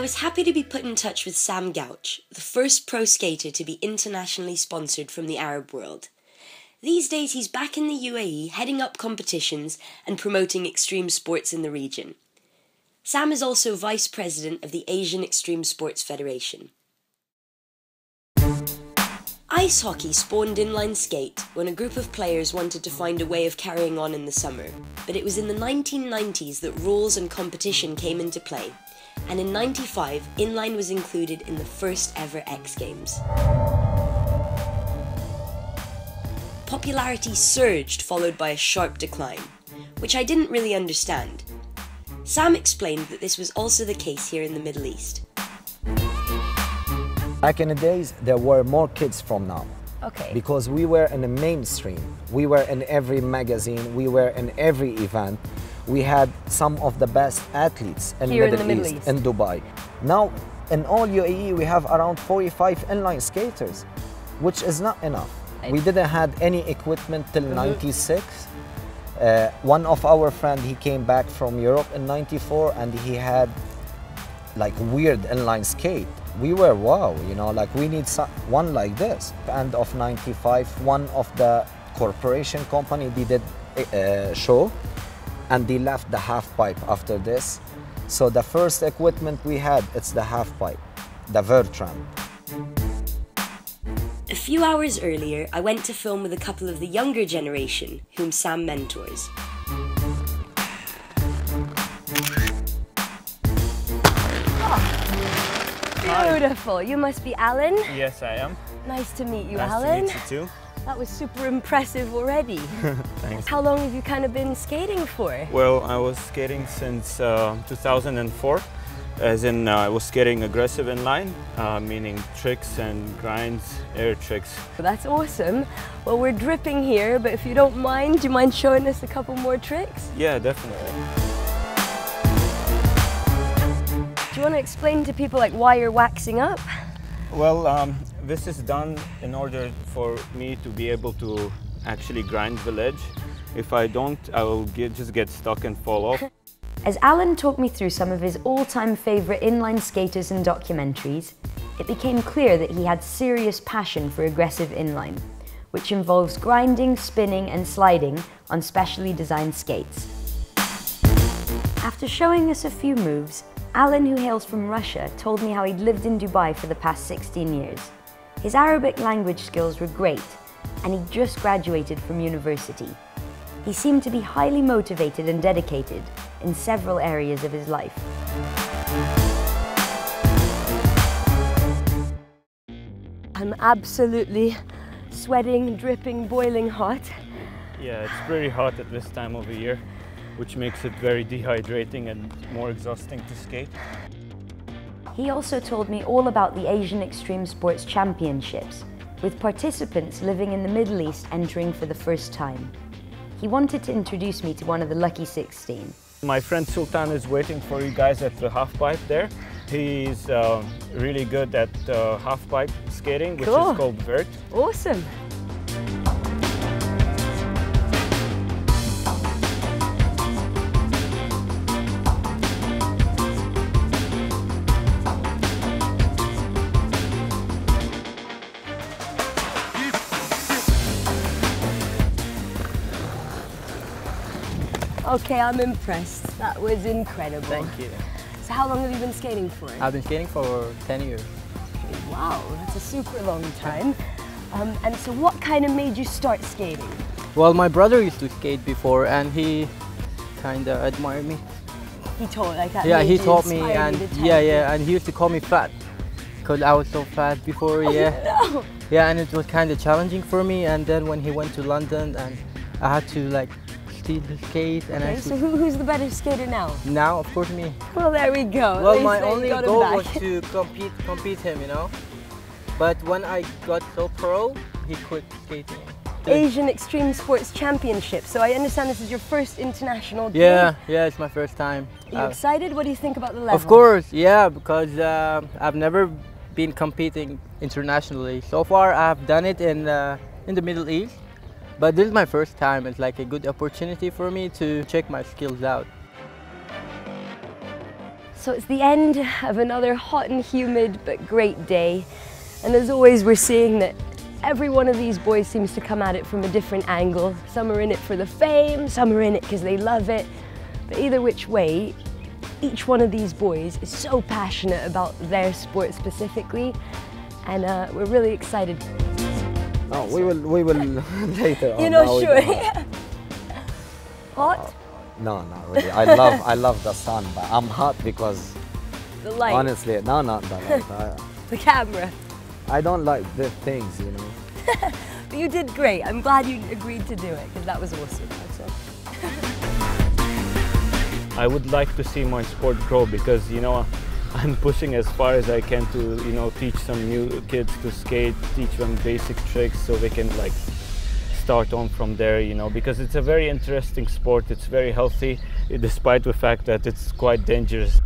I was happy to be put in touch with Sam Gouch, the first pro skater to be internationally sponsored from the Arab world. These days he's back in the UAE, heading up competitions and promoting extreme sports in the region. Sam is also vice president of the Asian Extreme Sports Federation. Ice hockey spawned inline skate when a group of players wanted to find a way of carrying on in the summer, but it was in the 1990s that rules and competition came into play, and in '95 inline was included in the first ever X Games. Popularity surged, followed by a sharp decline, which I didn't really understand. Sam explained that this was also the case here in the Middle East. Back in the days, there were more kids from now. Okay. Because we were in the mainstream. We were in every magazine, we were in every event. We had some of the best athletes in the Middle East, in Dubai. Now, in all UAE, we have around 45 inline skaters, which is not enough. We didn't have any equipment till '96. One of our friends, he came back from Europe in '94 and he had like weird inline skate. We were, wow, you know, like we need one like this. End of '95, one of the corporation company, they did a show and they left the half pipe after this. So the first equipment we had, it's the half pipe, the Vertram. A few hours earlier, I went to film with a couple of the younger generation, whom Sam mentors. Beautiful. You must be Alan. Yes, I am. Nice to meet you, nice Alan. Nice to meet you too. That was super impressive already. Thanks. How long have you kind of been skating for? Well, I was skating since 2004. As in, I was skating aggressive inline, meaning tricks and grinds, air tricks. That's awesome. Well, we're dripping here, but if you don't mind, do you mind showing us a couple more tricks? Yeah, definitely. Do you want to explain to people like why you're waxing up? Well, this is done in order for me to be able to actually grind the ledge. If I don't, I will just get stuck and fall off. As Alan talked me through some of his all-time favourite inline skaters and documentaries, it became clear that he had serious passion for aggressive inline, which involves grinding, spinning and sliding on specially designed skates. After showing us a few moves, Alan, who hails from Russia, told me how he'd lived in Dubai for the past 16 years. His Arabic language skills were great, and he'd just graduated from university. He seemed to be highly motivated and dedicated in several areas of his life. I'm absolutely sweating, dripping, boiling hot. Yeah, it's pretty hot at this time of the year, which makes it very dehydrating and more exhausting to skate. He also told me all about the Asian Extreme Sports Championships, with participants living in the Middle East entering for the first time. He wanted to introduce me to one of the lucky 16. My friend Sultan is waiting for you guys at the half pipe there. He's really good at half pipe skating, which is called vert. Awesome. Okay, I'm impressed. That was incredible. Thank you. So how long have you been skating for? I've been skating for 10 years. Wow, that's a super long time. And so what kind of made you start skating? Well, my brother used to skate before and he kind of admired me. He taught like that. Yeah, he taught me and and he used to call me fat because I was so fat before. No. Yeah, and it was kind of challenging for me. And then when he went to London and I had to like skate and okay, so who's the better skater now? Now, of course, me. Well, there we go. Well, my only goal was to compete him, you know. But when I got so pro, he quit skating. Asian Extreme Sports Championship. So I understand this is your first international game. Yeah, it's my first time. Are you excited? What do you think about the level? Of course, yeah, because I've never been competing internationally. So far, I've done it in the Middle East. But this is my first time. It's like a good opportunity for me to check my skills out. So it's the end of another hot and humid but great day. And as always, we're seeing that every one of these boys seems to come at it from a different angle. Some are in it for the fame, some are in it because they love it. But either which way, each one of these boys is so passionate about their sport specifically. And we're really excited. No, we will later on. You know, Now we sure. don't have- Hot? No, not really. I love the sun, but I'm hot because The light, honestly, no, not the light. the camera. I don't like the things, you know. But you did great. I'm glad you agreed to do it because that was awesome. That's all. I would like to see my sport grow because, you know, I'm pushing as far as I can to, you know, teach some new kids to skate, teach them basic tricks so they can like start on from there, you know, because it's a very interesting sport. It's very healthy, despite the fact that it's quite dangerous.